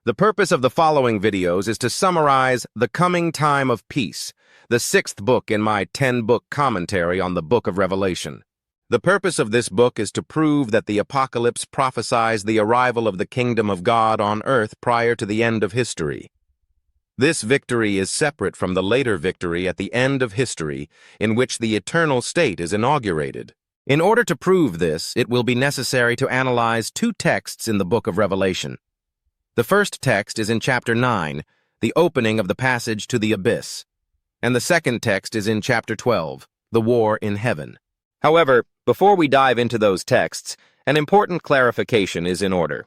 The purpose of the following videos is to summarize The Coming Time of Peace, the 6th book in my 10-book commentary on the Book of Revelation. The purpose of this book is to prove that the Apocalypse prophesies the arrival of the kingdom of God on earth prior to the end of history. This victory is separate from the later victory at the end of history, in which the eternal state is inaugurated. In order to prove this, it will be necessary to analyze two texts in the Book of Revelation. The first text is in chapter 9, the opening of the passage to the abyss, and the second text is in chapter 12, the war in heaven. However, before we dive into those texts, an important clarification is in order.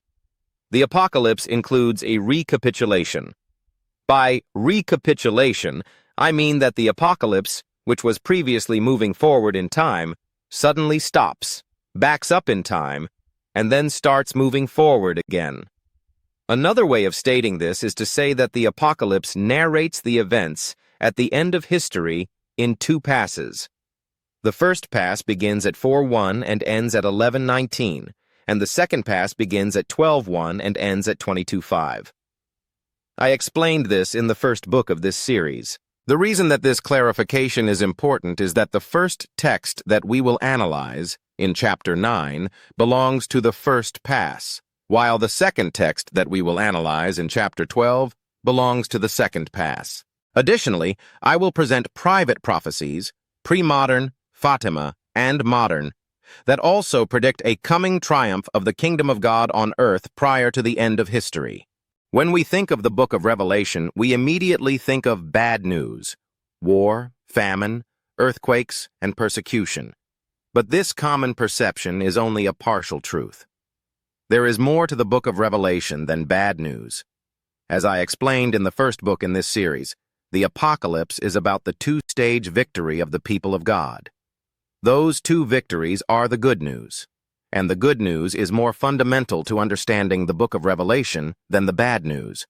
The Apocalypse includes a recapitulation. By recapitulation, I mean that the Apocalypse, which was previously moving forward in time, suddenly stops, backs up in time, and then starts moving forward again. Another way of stating this is to say that the Apocalypse narrates the events at the end of history in two passes. The first pass begins at 4:1 and ends at 11:19, and the second pass begins at 12:1 and ends at 22:5. I explained this in the first book of this series. The reason that this clarification is important is that the first text that we will analyze, in chapter 9, belongs to the first pass, while the second text that we will analyze in chapter 12 belongs to the second pass. Additionally, I will present private prophecies, pre-modern, Fatima, and modern, that also predict a coming triumph of the kingdom of God on earth prior to the end of history. When we think of the Book of Revelation, we immediately think of bad news, war, famine, earthquakes, and persecution. But this common perception is only a partial truth. There is more to the Book of Revelation than bad news. As I explained in the first book in this series, the Apocalypse is about the two-stage victory of the people of God. Those two victories are the good news, and the good news is more fundamental to understanding the Book of Revelation than the bad news.